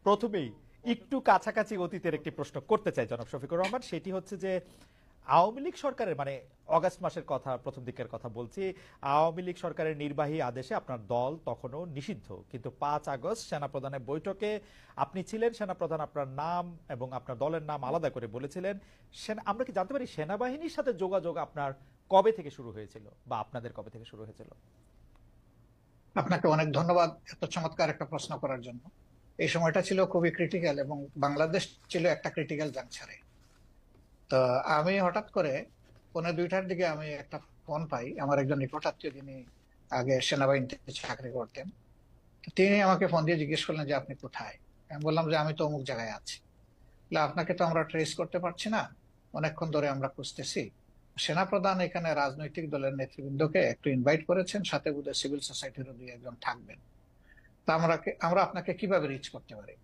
প্রথমেই একটু কাছাকাছি অতীতের একটি প্রশ্ন করতে চাই জনাব শফিকুর রহমান, সেটি হচ্ছে যে আওয়ামী লীগ সরকারের মানে অগাস্ট মাসের কথা, প্রথম দিকের কথা বলছি, আওয়ামী লীগ সরকারের নির্বাহী আদেশে আপনার দল তখনও নিষিদ্ধ, কিন্তু 5 আগস্ট সেনাপ্রধানের বৈঠকে আপনি ছিলেন, সেনাপ্রধান আপনার নাম এবং আপনার দলের নাম আলাদা করে বলেছিলেন। আমরা কি জানতে পারি সেনাবাহিনীর সাথে যোগাযোগ আপনার কবে থেকে শুরু হয়েছিল বা আপনাদের কবে থেকে শুরু হয়েছিল? আপনাকে অনেক ধন্যবাদ এত চমৎকার একটা প্রশ্ন করার জন্য। এই সময়টা ছিল খুবই ক্রিটিক্যাল এবং বাংলাদেশ ছিল একটা ক্রিটিক্যাল জাংশনে। তো আমি হঠাৎ করে 1:45-র দিকে আমি একটা ফোন পাই আমার একজন নিকট আত্মীয়, যিনি আগে সেনাবাহিনীতে চাকরি করতেন। তিনি আমাকে ফোন দিয়ে জিজ্ঞেস করলেন যে আপনি কোথায়। আমি বললাম যে আমি তো অমুক জায়গায় আছি। আপনাকে তো আমরা ট্রেস করতে পারছি না, অনেকক্ষণ ধরে আমরা খুঁজতেছি। সেনাপ্রধান এখানে রাজনৈতিক দলের নেতৃবৃন্দকে একটু ইনভাইট করেছেন, সাথে বোধহয় সিভিল সোসাইটিরও 2-1 জন থাকবেন। তা আমরা আপনাকে কিভাবে রিচ করতে পারি?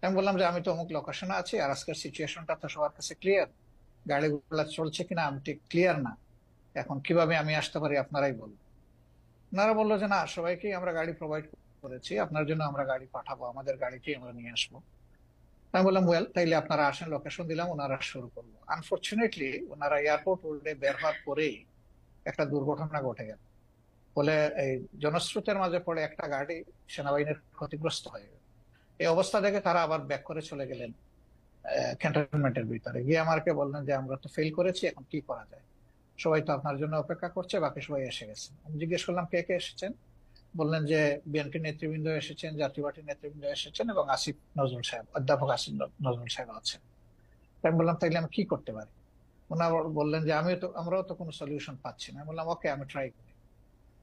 আমি বললাম যে আমি তো অমুক লোকেশনে আছি, আর আজকের সিচুয়েশনটা তো সবার কাছে ক্লিয়ার, গাড়িগুলো চলছে কিনা আমি ঠিক ক্লিয়ার না, এখন কিভাবে আমি আসতে পারি আপনারাই বলুন। ওনারা বললো যে না, সবাইকেই আমরা গাড়ি প্রোভাইড করেছি, আপনার জন্য আমরা গাড়ি পাঠাবো, আমাদের গাড়িতেই আমরা নিয়ে আসবো। আমি বললাম ওয়েল, তাইলে আপনারা আসেন, লোকেশন দিলাম, ওনারা শুরু করলো। আনফরচুনেটলি ওনারা এয়ারপোর্ট রোডে বের হওয়ার পরেই একটা দুর্ঘটনা ঘটে গেল। ফলে এই জনস্রোতের মাঝে পড়ে একটা গাড়ি সেনাবাহিনীর ক্ষতিগ্রস্ত হয়ে গেল। এই অবস্থা দেখে তারা আবার ব্যাক করে চলে গেলেন ক্যান্টনমেন্টের ভিতরে। গিয়ে আমাকে বললেন যে আমরা তো ফেল করেছি, এখন কি করা যায়, সবাই তো আপনার জন্য অপেক্ষা করছে, বাকি সবাই এসে গেছে। আমি জিজ্ঞেস করলাম কে কে এসেছেন। বললেন যে বিএনপি নেতৃবৃন্দ এসেছেন, জাতীয় পার্টির নেতৃবৃন্দ এসেছেন, এবং আসিফ নজরুল সাহেব, অধ্যাপক আসিফ নজরুল সাহেব আছেন। আমি বললাম তাইলে আমি কি করতে পারি? ওনারা বললেন যে আমরাও তো কোনো সলিউশন পাচ্ছি না। আমি বললাম ওকে, আমি ট্রাই করি,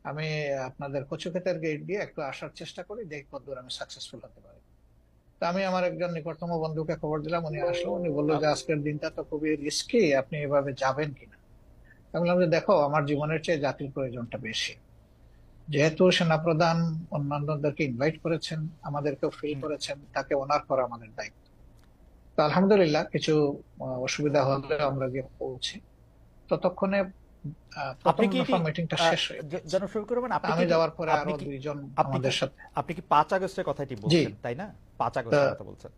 আমি আপনাদের কচুক্ষেতের গেট দিয়ে একটু আসার চেষ্টা করি, দেখি কতদূর আমি সাকসেসফুল হতে পারি। তো আমি আমার একজন নিকটতম বন্ধুকে খবর দিলাম, উনি আসলো, উনি বললো যে আজকের দিনটা তো খুবই রিস্কি, আপনি এভাবে যাবেন কিনা। আমি বললাম যে দেখো, আমার জীবনের চেয়ে জাতির প্রয়োজনটা বেশি, যেহেতু সেনাপ্রধান অন্যান্যদেরকে ইনভাইট করেছেন, আমাদেরকেও ফিল করেছেন, তাকে অনার করা আমাদের দায়িত্ব। তো আলহামদুলিল্লাহ কিছু অসুবিধা হলে আমরা গিয়ে পৌঁছি। ততক্ষণে প্রথম দফা মিটিংটা শেষ হয়ে গেছে। আমি যাওয়ার পরে আরো 2 জন আমাদের সাথে। আপনি কি 5 আগস্টের কথাটি বলছেন, তাই না? 5 আগস্টের কথা বলছেন?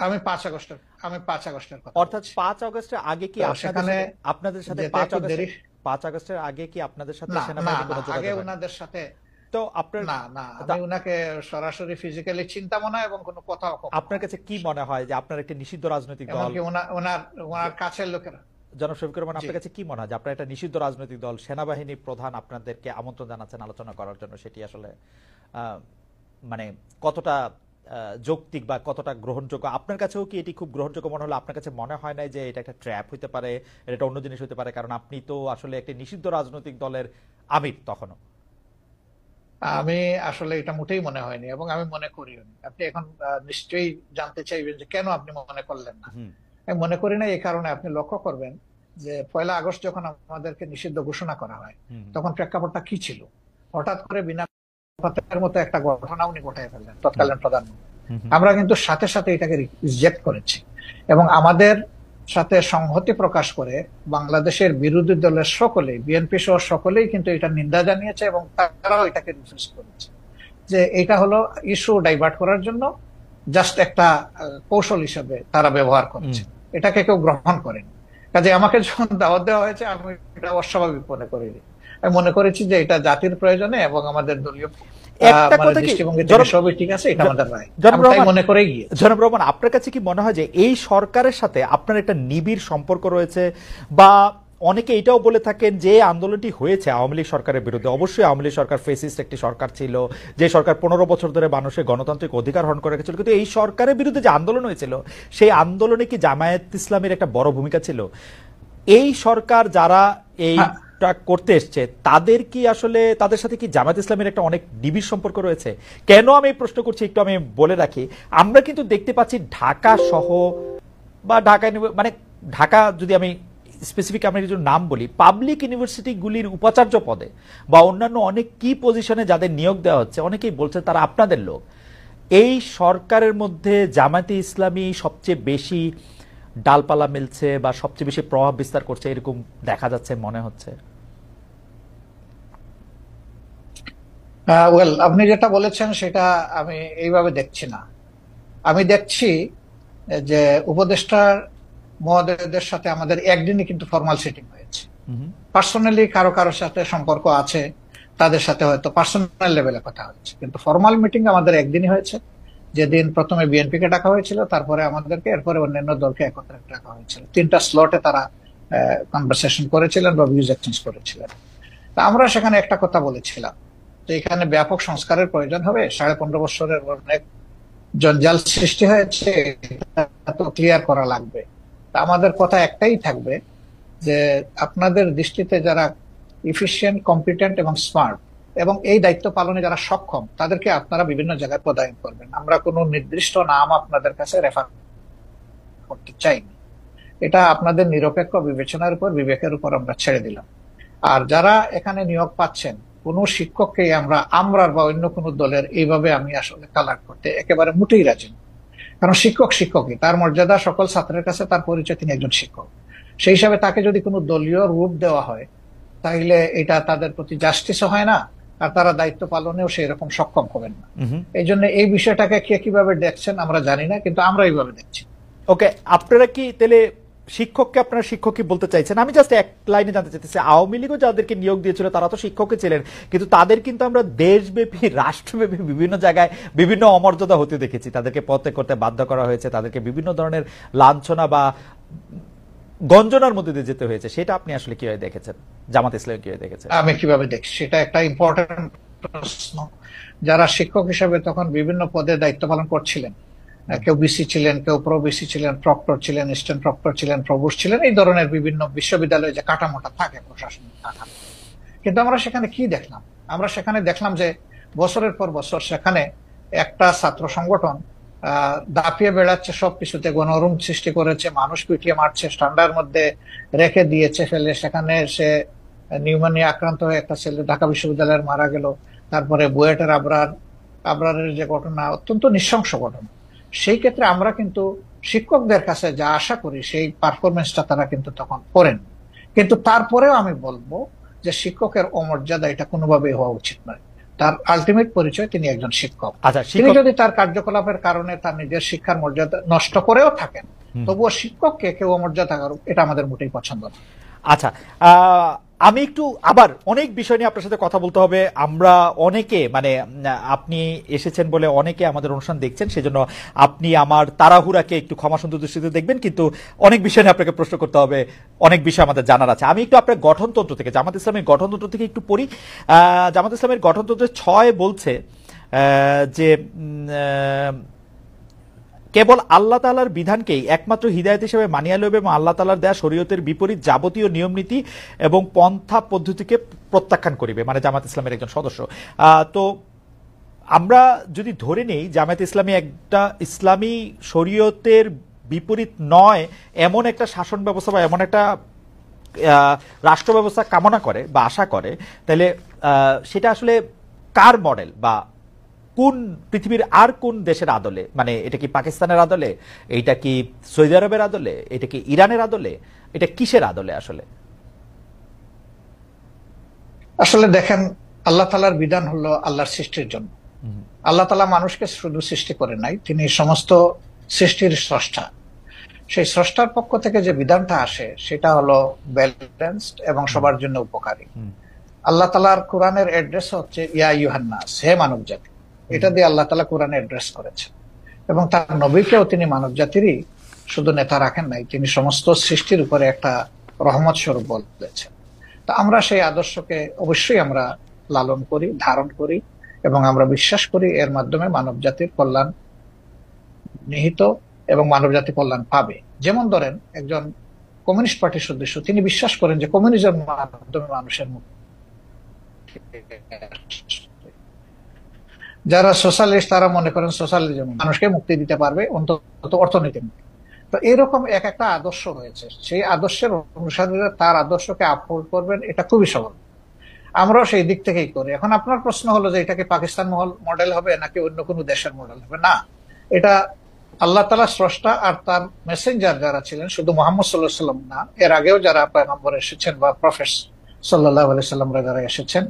আমি 5 আগস্টের কথা। অর্থাৎ 5 আগস্টের আগে কি আপনাদের সাথে 5 আগস্টের আগে কি আপনাদের সাথে সেনাবাহিনী কোনো যোগাযোগ? আগে ওনাদের সাথে তো আপনার না, আমি ওনাকে সরাসরি ফিজিক্যালি চিন্তাও না এবং কোনো কথাও। আপনার কাছে কি মনে হয় যে আপনার একটা নিষিদ্ধ রাজনৈতিক দল, ওনার কাছের লোকেরা, জনাব শফিকুর রহমান, আপনার কাছে কি মনে হয় যে আপনার একটা নিষিদ্ধ রাজনৈতিক দল, সেনাবাহিনী প্রধান আপনাদেরকে আমন্ত্রণ জানাচ্ছেন আলোচনা করার জন্য, সেটি আসলে মানে কতটা যৌক্তিক বা কতটা গ্রহণযোগ্য? আপনার কাছেও কি এটি খুব গ্রহণযোগ্য মনে হলো? আপনার কাছে মনে হয় না যে এটা একটা ট্র্যাপ হতে পারে, এটা অন্য জিনিস হতে পারে? কারণ আপনি তো আসলে একটা নিষিদ্ধ রাজনৈতিক দলের আমির তখনও। আমি আসলে এটা মোটেই মনে হয়নি এবং আমি মনে করিও নি। আপনি এখন নিশ্চয়ই জানতে চাইবেন যে কেন আপনি মনে করলেন না। আমি মনে করি না এই কারণে, আপনি লক্ষ্য করবেন যে 1 আগস্ট যখন আমাদেরকে নিষিদ্ধ ঘোষণা করা হয়, তখন প্রেক্ষাপটটা কি ছিল? হঠাৎ করে বিনা কথার মতো একটা ঘটনা উনি ঘটায় ফেললেন, তৎকালীন প্রধানমন্ত্রী। আমরা কিন্তু সাথে সাথে এটাকে রিজেক্ট করেছি এবং আমাদের সাথে সংহতি প্রকাশ করে বাংলাদেশের বিরোধী দলের সকলেই, বিএনপি সহ সকলেই কিন্তু এটা নিন্দা জানিয়েছে এবং তারাও এটাকে রিফিউজ করেছে যে এটা হলো ইস্যু ডাইভার্ট করার জন্য জাস্ট একটা কৌশল হিসেবে তারা ব্যবহার করেছে, এটাকে কেউ গ্রহণ করেনি। কাজে আমাকে যখন দাওয়াত দেওয়া হয়েছে, আমি এটা অস্বাভাবিক মনে করিনি। আমি মনে করেছি যে এটা জাতির প্রয়োজনে এবং আমাদের দলীয় আপনার কাছে কি মনে হয় যে এই সরকারের সাথে আপনার একটা নিবিড় সম্পর্ক রয়েছে? বা অনেকে এটাও বলে থাকেন যে আন্দোলনটি হয়েছে আওয়ামী লীগ সরকারের বিরুদ্ধে, অবশ্যই আওয়ামী লীগ সরকার ফেসিস্ট একটি সরকার ছিল, যে সরকার 15 বছর ধরে মানুষের গণতান্ত্রিক অধিকার হরণ করে রেখেছিল, কিন্তু এই সরকারের বিরুদ্ধে যে আন্দোলন হয়েছিল, সেই আন্দোলনে কি জামায়াত ইসলামের একটা বড় ভূমিকা ছিল? এই সরকার যারা এই করতে এসছে, তাদের কি আসলে, তাদের সাথে কি জামায়াত ইসলামের একটা অনেক নিবিড় সম্পর্ক রয়েছে? কেন আমি এই প্রশ্ন করছি একটু আমি বলে রাখি। আমরা কিন্তু দেখতে পাচ্ছি ঢাকা সহ বা মানে ঢাকা, যদি আমি স্পেসিফিক আমি কিছু নাম বলি, পাবলিক ইউনিভার্সিটিগুলির উপাচার্য পদে বা অন্যান্য অনেক কি পজিশনে যাদের নিয়োগ দেওয়া হচ্ছে, অনেকেই বলছে তারা আপনাদের লোক। এই সরকারের মধ্যে জামায়াতে ইসলামী সবচেয়ে বেশি ডালপালা মিলছে বা সবচেয়ে বেশি প্রভাব বিস্তার করছে, এরকম দেখা যাচ্ছে, মনে হচ্ছে। ওয়েল, আপনি যেটা বলেছেন সেটা আমি এইভাবে দেখছি না। আমি দেখছি যে উপদেষ্টার মহোদয়দের সাথে আমাদের একদিনই কিন্তু ফর্মাল সিটিং হয়েছে। পার্সোনালি কারো কারোর সাথে সম্পর্ক আছে, তাদের সাথে হয়তো পার্সোনাল লেভেলে কথা হচ্ছে, কিন্তু ফর্মাল মিটিং আমাদের একদিনই হয়েছে, যেদিন প্রথমে বিএনপি কে ডাকা হয়েছিল, তারপরে আমাদেরকে, এরপরে অন্যান্য দলকে একত্রে ডাকা হয়েছিল। 3টা স্লটে তারা কনভারসেশন করেছিলেন বা ভিউজ এক্সচেঞ্জ করেছিলেন। তা আমরা সেখানে একটা কথা বলেছিলাম যে এখানে ব্যাপক সংস্কারের প্রয়োজন হবে, 15.5 বছরের অনেক জঞ্জাল সৃষ্টি হয়েছে, এটা তো ক্লিয়ার করা লাগবে। তা আমাদের কথা একটাই থাকবে যে আপনাদের দৃষ্টিতে যারা ইফিশিয়েন্ট, কম্পিটেন্ট এবং স্মার্ট এবং এই দায়িত্ব পালনে যারা সক্ষম, তাদেরকে আপনারা বিভিন্ন জায়গায় পদায়ন করবেন। আমরা কোনো নির্দিষ্ট নাম আপনাদের কাছে রেফার করতে চাইনি, এটা আপনাদের নিরপেক্ষ বিবেচনার উপর, বিবেকের উপর আমরা ছেড়ে দিলাম। আর যারা এখানে নিয়োগ পাচ্ছেন, কোন শিক্ষককেই আমরা বা অন্য কোনো দলের এইভাবে আমি আসলে কালার করতে একেবারে মোটেই রাজি না। কারণ শিক্ষক শিক্ষকই, তার মর্যাদা সকল ছাত্রের কাছে, তার পরিচয়, তিনি একজন শিক্ষক। সেই হিসাবে তাকে যদি কোনো দলীয় রূপ দেওয়া হয়, তাহলে এটা তাদের প্রতি জাস্টিসও হয় না, আর তারা দায়িত্ব পালনেও সেই রকম সক্ষম হবেন না। এই জন্য এই বিষয়টাকে কে কিভাবে দেখছেন আমরা জানি না, কিন্তু আমরা এইভাবে দেখছি। ওকে, আপনারা কি তাহলে শিক্ষককে আপনারা শিক্ষকই বলতে চাইছেন? আমি জাস্ট এক লাইনে জানতে চাইতেছি, আওয়ামী লীগও যাদেরকে নিয়োগ দিয়েছিল তারা তো শিক্ষকই ছিলেন, কিন্তু তাদের কিন্তু আমরা দেশব্যাপী, রাষ্ট্রব্যাপী বিভিন্ন জায়গায় বিভিন্ন অমর্যাদা হতে দেখেছি। তাদেরকে পদত্যাগ করতে বাধ্য করা হয়েছে, তাদেরকে বিভিন্ন ধরনের লাঞ্ছনা বা গঞ্জনার মধ্যে দিয়ে যেতে হয়েছে। সেটা আপনি আসলে কিভাবে দেখেছেন? জামাত ইসলাম কিভাবে দেখেছেন? আমি কিভাবে দেখছি সেটা একটা ইম্পর্টেন্ট প্রশ্ন। যারা শিক্ষক হিসেবে তখন বিভিন্ন পদে দায়িত্ব পালন করছিলেন, কেউ বিসি ছিলেন, কেউ প্রো বিসি ছিলেন, প্রক্টর ছিলেন, অ্যাসিস্ট্যান্ট প্রক্টর ছিলেন, প্রভোস্ট ছিলেন, এই ধরনের বিভিন্ন বিশ্ববিদ্যালয়ে যে কাঠামোটা থাকে, প্রশাসনিক কাঠামো। কিন্তু আমরা সেখানে কি দেখলাম? আমরা সেখানে দেখলাম যে বছরের পর বছর সেখানে একটা ছাত্র সংগঠন দাপিয়ে বেড়াচ্ছে, সবকিছুতে গণরুম সৃষ্টি করেছে, মানুষ পিটিয়ে মারছে, ঠান্ডার মধ্যে রেখে দিয়েছে ফেলে। সেখানে সে নিউমোনিয়া আক্রান্ত হয়ে একটা ছেলে ঢাকা বিশ্ববিদ্যালয়ের মারা গেল। তারপরে বুয়েটের আবরারের যে ঘটনা, অত্যন্ত নৃশংস ঘটনা। সেই ক্ষেত্রে আমরা কিন্তু শিক্ষকদের কাছে যা আশা করি সেই পারফরমেন্সটা তারা কিন্তু তখন করেন। কিন্তু তারপরেও আমি বলবো যে শিক্ষকের অমর্যাদা এটা কোনোভাবেই হওয়া উচিত নয়। তার আলটিমেট পরিচয় তিনি একজন শিক্ষক। তিনি যদি তার কার্যকলাপের কারণে তার নিজের শিক্ষার মর্যাদা নষ্ট করেও থাকেন, তবুও শিক্ষককে কেউ অমর্যাদা করুক, এটা আমাদের মোটেই পছন্দ না। আচ্ছা, আমি একটু আবার অনেক বিষয় নিয়ে আপনার সাথে কথা বলতে হবে। আমরা অনেকে, মানে আপনি এসেছেন বলে অনেকে আমাদের অনুষ্ঠান দেখছেন, সেজন্য আপনি আমার তাড়াহুড়াকে একটু ক্ষমা সুন্দর দৃষ্টিতে দেখবেন, কিন্তু অনেক বিষয় নিয়ে আপনাকে প্রশ্ন করতে হবে, অনেক বিষয় আমাদের জানার আছে। আমি একটু আপনার গঠনতন্ত্র থেকে, জামাত ইসলামের গঠনতন্ত্র থেকে একটু পড়ি। জামাত ইসলামের গঠনতন্ত্রের 6 বলছে যে কেবল আল্লাহ তাআলার বিধানকেই একমাত্র হিদায়াত হিসেবে মানিয়া লইবে এবং আল্লাহ তাআলার দেয়া শরীয়তের বিপরীত যাবতীয় নিয়ম নীতি এবং পন্থা পদ্ধতিকে প্রত্যাখ্যান করিবে, মানে জামাত ইসলামের একজন সদস্য। তো আমরা যদি ধরে নেই জামাত ইসলামী একটা ইসলামী শরীয়তের বিপরীত নয় এমন একটা শাসন ব্যবস্থা বা এমন একটা রাষ্ট্র ব্যবস্থা কামনা করে বা আশা করে, তাহলে সেটা আসলে কার মডেল বা কোন পৃথিবীর আর কোন দেশের আদলে? মানে এটা কি পাকিস্তানের আদলে, এটা কি সৌদি আরবের আদলে, এটা কি ইরানের আদলে, এটা কিসের আদলে আসলে? আসলে দেখেন, আল্লাহ তাআলার বিধান হলো আল্লাহর সৃষ্টির জন্য। আল্লাহ তাআলা মানুষকে শুধু সৃষ্টি করে নাই, তিনি সমস্ত সৃষ্টির স্রষ্টা। সেই স্রষ্টার পক্ষ থেকে যে বিধানটা আসে সেটা হলো ব্যালেন্সড এবং সবার জন্য উপকারী। আল্লাহ তাআলার কোরআনের অ্যাড্রেস হচ্ছে ইয়া আইয়ুহান নাস, হে মানব জাতি। এটা দিয়ে আল্লাহ তাআলা কোরআনে অ্যাড্রেস করেছেন, এবং তার নবীকেও তিনি মানব জাতিরই শুধু নেতা রাখেন নাই, তিনি সমস্ত সৃষ্টির উপরে একটা রহমত স্বরূপ বলেছেন। তা আমরা সেই আদর্শকে অবশ্যই আমরা লালন করি, ধারণ করি, এবং আমরা বিশ্বাস করি এর মাধ্যমে মানব জাতির কল্যাণ নিহিত এবং মানব জাতি কল্যাণ পাবে। যেমন ধরেন, একজন কমিউনিস্ট পার্টির সদস্য, তিনি বিশ্বাস করেন যে কমিউনিজমের মাধ্যমে মানুষের মুক্তি। যারা সোশ্যালিস্ট তারা মনে করেন সোশ্যালিজম মানুষকে মুক্তি দিতে পারবে, অন্তত অর্থনীতি মুক্তি। তো এরকম এক একটা আদর্শ রয়েছে, সেই আদর্শের অনুসারীরা তার আদর্শকে আপহোল্ড করবেন, এটা খুবই সহজ। আমরাও সেই দিক থেকেই করি। এখন আপনার প্রশ্ন হলো যে এটা কি পাকিস্তান মডেল হবে নাকি অন্য কোনো দেশের মডেল হবে? না, এটা আল্লাহ তাআলা স্রষ্টা, আর তার মেসেঞ্জার যারা ছিলেন, শুধু মুহাম্মদ সাল্লাল্লাহু আলাইহি ওয়াসাল্লাম না, এর আগেও যারা পয়গম্বর এসেছেন বা প্রফেট সাল্লাল্লাহু আলাইহি ওয়াসাল্লামরা যারা এসেছেন,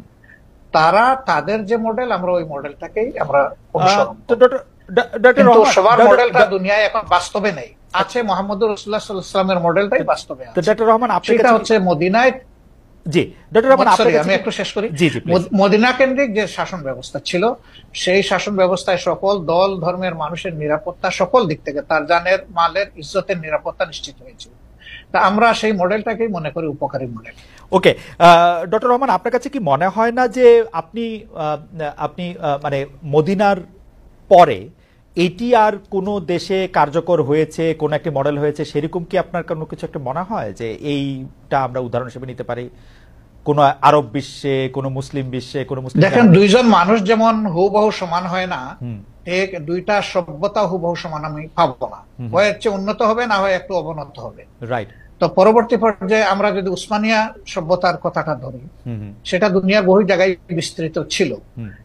তারা তাদের যে মডেল, আমরা ওই মডেলটাকেই আমরা অনুসরণ করি। ডক্টর কিন্তু রহমান, সবার মডেলটা দুনিয়ায় এখন বাস্তবে নেই। আছে মোহাম্মদুর রাসূলুল্লাহ সাল্লাল্লাহু আলাইহি ওয়াসাল্লামের মডেলটাই বাস্তবে আছে। ডক্টর রহমান, আপনার সেটা কাছে হচ্ছে মদিনায়। জি ডক্টর রহমান, আপনার কাছে আমি একটু শেষ করি। জি জি প্লিজ। মদিনা কেন্দ্রিক যে শাসন ব্যবস্থা ছিল, সেই শাসন ব্যবস্থায় সকল দল ধর্মের মানুষের নিরাপত্তা সকল দিক থেকে, তার জানের মালের ইজ্জতের নিরাপত্তা নিশ্চিত হয়েছিল। তা আমরা সেই মডেলটাকেই মনে করি উপকারী মডেল। ওকে, ডক্টর রহমান, আপনার কাছে কি মনে হয় না যে আপনি আপনি মানে মদিনার পরে এটি আর কোনো দেশে কার্যকর হয়েছে, কোন একটি মডেল হয়েছে, সেরকম কি আপনার কোনো কিছু একটা মনে হয় যে এইটা আমরা উদাহরণ হিসেবে নিতে পারি কোন আরব বিশ্বে, কোন মুসলিম বিশ্বে, কোন মুসলিম? দেখেন, দুইজন মানুষ যেমন হুবহু সমান হয় না, ঠিক দুইটা সভ্যতা হুবহু সমান আমি পাবো না। হয় হচ্ছে উন্নত হবে, না হয় একটু অবনত হবে। রাইট। তো পরবর্তী পর্যায়ে আমরা যদি উসমানিয়া সভ্যতার কথাটা ধরি, সেটা দুনিয়ার বহু জায়গায় বিস্তৃত ছিল,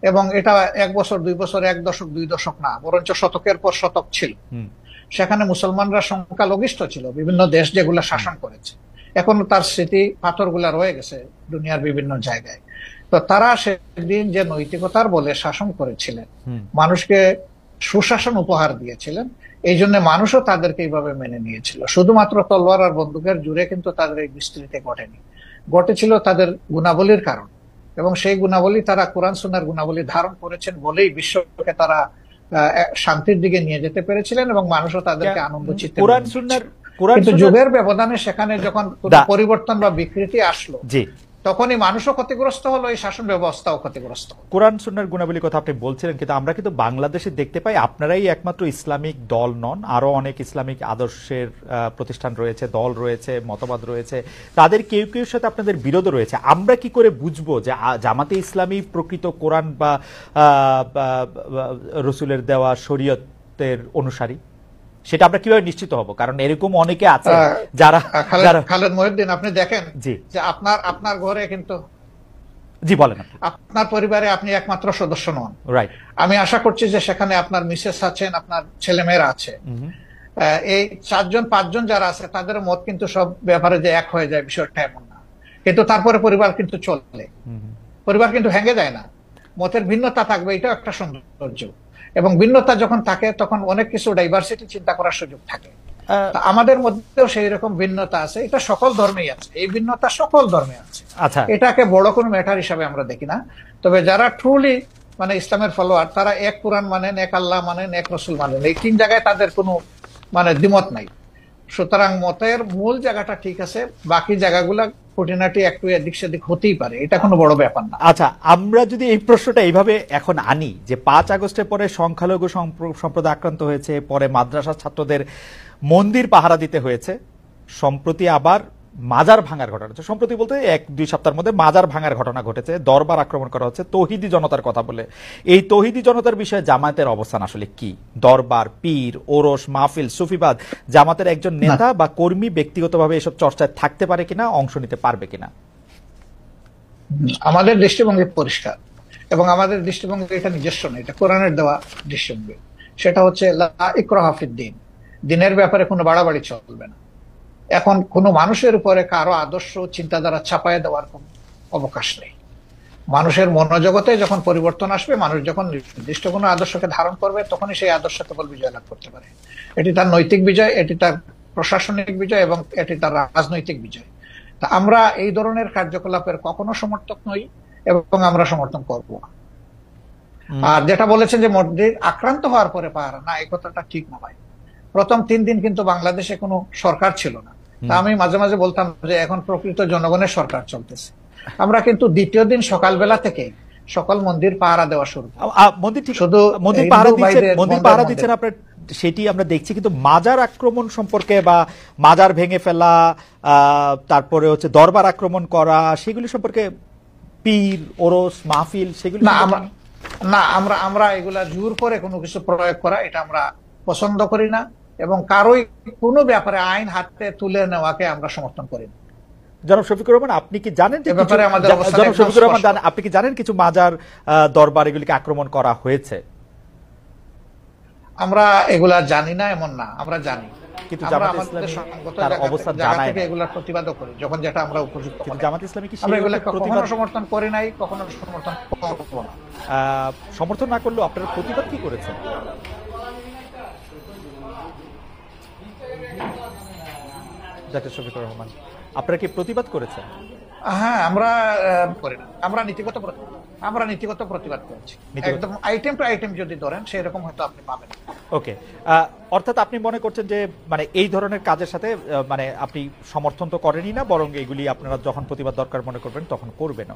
এবং এটা 1 বছর 2 বছর, 1 দশক 2 দশক না, বরঞ্চ শতকের পর শতক ছিল। সেখানে মুসলমানরা সংখ্যালঘিষ্ঠ ছিল, বিভিন্ন দেশ যেগুলা শাসন করেছে, এখনো তার স্মৃতি পাথরগুলা রয়ে গেছে দুনিয়ার বিভিন্ন জায়গায়। তো তারা সেদিন যে নৈতিকতার বলে শাসন করেছিলেন, মানুষকে সুশাসন উপহার দিয়েছিলেন, এই জন্য মানুষও তাদেরকে এইভাবে মেনে নিয়েছিল। শুধুমাত্র তলোয়ার আর বন্দুকের জুড়ে কিন্তু তাদের এই বিস্তৃতি ঘটেনি, ঘটেছিল তাদের গুণাবলীর কারণ, এবং সেই গুণাবলী তারা কোরআন সুন্নাহর গুণাবলী ধারণ করেছেন বলেই বিশ্বকে তারা শান্তির দিকে নিয়ে যেতে পেরেছিলেন, এবং মানুষও তাদেরকে আনন্দ চিত্তে। কিন্তু যুগের ব্যবধানে সেখানে যখন পরিবর্তন বা বিকৃতি আসলো, তখনই মানুষও ক্ষতিগ্রস্ত হলো, এই শাসন ব্যবস্থাও ক্ষতিগ্রস্ত হলো। কোরআন সুন্নাহর গুণাবলীর কথা আপনি বলছিলেন, কিন্তু আমরা কিন্তু বাংলাদেশে দেখতে পাই আপনারাই একমাত্র ইসলামিক দল নন, আরো অনেক ইসলামিক আদর্শের প্রতিষ্ঠান রয়েছে, দল রয়েছে, মতবাদ রয়েছে, তাদের কেউ কেউ সাথে আপনাদের বিরোধ রয়েছে। আমরা কি করে বুঝবো যে জামাতে ইসলামী প্রকৃত কোরআন বা রসুলের দেওয়া শরীয়তের অনুসারী? সেটা আমরা কিভাবে নিশ্চিত হব? কারণ এরকম অনেকে আছে যারা। খালেদ মহিউদ্দিন, আপনি দেখেন যে আপনার ঘরে কিন্তু, জি বলেন, আপনার পরিবারে আপনি একমাত্র সদস্য নন, রাইট? আমি আশা করছি যে সেখানে আপনার মিসেস আছেন, আপনার ছেলেমেয়েরা আছে। এই 4-5 যারা আছে, তাদের মত কিন্তু সব ব্যাপারে যে এক হয়ে যায় বিষয়টা এমন না, কিন্তু তারপরে পরিবার কিন্তু চলে, পরিবার কিন্তু ভেঙে যায় না। মতের ভিন্নতা থাকবে, এটাও একটা সৌন্দর্য, এবং ভিন্নতা যখন থাকে তখন অনেক কিছু ডাইভার্সিটি চিন্তা করার সুযোগ থাকে। আমাদের মধ্যেও সেই রকম ভিন্নতা আছে, এটা সকল ধর্মেই আছে, এই ভিন্নতা সকল ধর্মে আছে। আচ্ছা, এটাকে বড় কোনো ম্যাটার হিসাবে আমরা দেখি না। তবে যারা ট্রুলি মানে ইসলামের ফলোয়ার, তারা এক কোরআন মানেন, এক আল্লাহ মানেন, এক রসুল মানেন, এই 3 জায়গায় তাদের কোনো মানে দ্বিমত নাই। সুতরাং মতের মূল জায়গাটা ঠিক আছে, বাকি জায়গাগুলা খুঁটিনাটি একটু এদিক সেদিক হতেই পারে, এটা কোনো বড় ব্যাপার না। আচ্ছা, আমরা যদি এই প্রশ্নটা এইভাবে এখন আনি যে 5 আগস্টের পরে সংখ্যালঘু সম্প্রদায় আক্রান্ত হয়েছে, পরে মাদ্রাসার ছাত্রদের মন্দির পাহারা দিতে হয়েছে, সম্প্রতি আবার মাজার ভাঙার ঘটনা হচ্ছে, সম্প্রতি বলতে 1-2 সপ্তাহের মধ্যে মাজার ভাঙার ঘটনা ঘটেছে, দরবার আক্রমণ করা হচ্ছে তৌহিদি জনতার কথা বলে। এই তৌহিদি জনতার বিষয়ে জামায়াতের অবস্থান আসলে কি? দরবার, পীর, ওরস, মাহফিল, সুফিবাদ, জামাতের একজন নেতা বা কর্মী ব্যক্তিগতভাবে এসব চর্চায় থাকতে পারে কিনা, অংশ নিতে পারবে কিনা? আমাদের দৃষ্টিভঙ্গি পরিষ্কার, এবং আমাদের দৃষ্টিভঙ্গি এটা নিজস্ব না, এটা কোরআনের দেওয়া দৃষ্টিভঙ্গি। সেটা হচ্ছে লা ইকরাহা ফিদ্দীন, দিনের ব্যাপারে কোনো বাড়াবাড়ি চলবে না। এখন কোনো মানুষের উপরে কারো আদর্শ চিন্তাধারা চাপায় দেওয়ার কোন অবকাশ নেই। মানুষের মনোজগতে যখন পরিবর্তন আসবে, মানুষ যখন নির্দিষ্ট কোনো আদর্শকে ধারণ করবে, তখনই সেই আদর্শ কেবল বিজয় লাভ করতে পারে। এটি তার নৈতিক বিজয়, এটি তার প্রশাসনিক বিজয়, এবং এটি তার রাজনৈতিক বিজয়। তা আমরা এই ধরনের কার্যকলাপের কখনো সমর্থক নই, এবং আমরা সমর্থন করব না। আর যেটা বলেছেন যে মসজিদ আক্রান্ত হওয়ার পরে পাহারা, না, এই কথাটা ঠিক না ভাই। প্রথম 3 দিন কিন্তু বাংলাদেশে কোনো সরকার ছিল না। তা আমি মাঝে মাঝে বলতাম যে এখন প্রকৃত জনগণের সরকার চলতেছে। আমরা কিন্তু দ্বিতীয় দিন সকালবেলা থেকে সকল মন্দির পাহারা দেওয়া শুরু। শুধু মন্দির পাহারা দিচ্ছেন আপনার, সেটি আমরা দেখছি, কিন্তু মাজার আক্রমণ সম্পর্কে বা মাজার ভেঙে ফেলা, তারপরে হচ্ছে দরবার আক্রমণ করা, সেগুলি সম্পর্কে পীর, ওরস, মাহফিল, সেগুলি না, আমরা এগুলা জোর করে কোনো কিছু প্রয়োগ করা, এটা আমরা পছন্দ করি না, এবং কারোই কোনো ব্যাপারে আইন হাতে তুলে নেওয়াকে আমরা সমর্থন করি না। জনাব শফিকুর রহমান, আপনি কি জানেন আপনি কি জানেন কিছু মাজার, দরবার এগুলিকে আক্রমণ করা হয়েছে? আমরা এগুলা জানি না এমন না, আমরা জানি, কিন্তু জামাত ইসলামী তার অবস্থান জানায় না, এগুলা প্রতিবাদও করি যখন যেটা আমরা উপযুক্ত। কিন্তু জামাত ইসলামী কি আমরা এগুলা কখনো সমর্থন করি নাই, কখনো সমর্থন করব না। সমর্থন না করলেও আপনারা প্রতিবাদ কি করেছেন? ডক্টর শফিকুর রহমান, আপনারা কি প্রতিবাদ করেছেন? হ্যাঁ, আমরা করি না, আমরা নীতিগত প্রতিবাদ করেছি। একদম আইটেম টু আইটেম যদি ধরেন সেরকম হয়তো আপনি পাবেন। ওকে, অর্থাৎ আপনি মনে করছেন যে মানে এই ধরনের কাজের সাথে মানে আপনি সমর্থন তো করেনই না, বরং এগুলি আপনারা যখন প্রতিবাদ দরকার মনে করবেন তখন করবেন।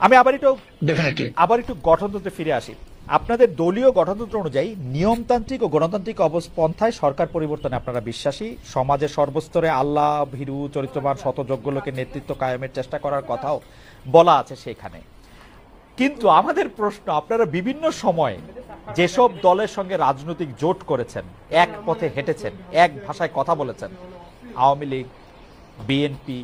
আমি আবার একটু গঠনতন্ত্রে ফিরে আসি। আপনাদের দলীয় গঠনতন্ত্র অনুযায়ী নিয়মতান্ত্রিক ও গণতান্ত্রিক অবস্থায় সরকার পরিবর্তনে আপনারা বিশ্বাসী। সমাজের সর্বস্তরে আল্লাহ ভীরু চরিত্রবান শতযোগ্য লোকের নেতৃত্ব কায়েমের চেষ্টা করার কথাও বলা আছে সেখানে। কিন্তু আমাদের প্রশ্ন, আপনারা বিভিন্ন সময়ে যেসব দলের সঙ্গে রাজনৈতিক জোট করেছেন, এক পথে হেঁটেছেন, এক ভাষায় কথা বলেছেন, আওয়ামী লীগ, বিএনপি,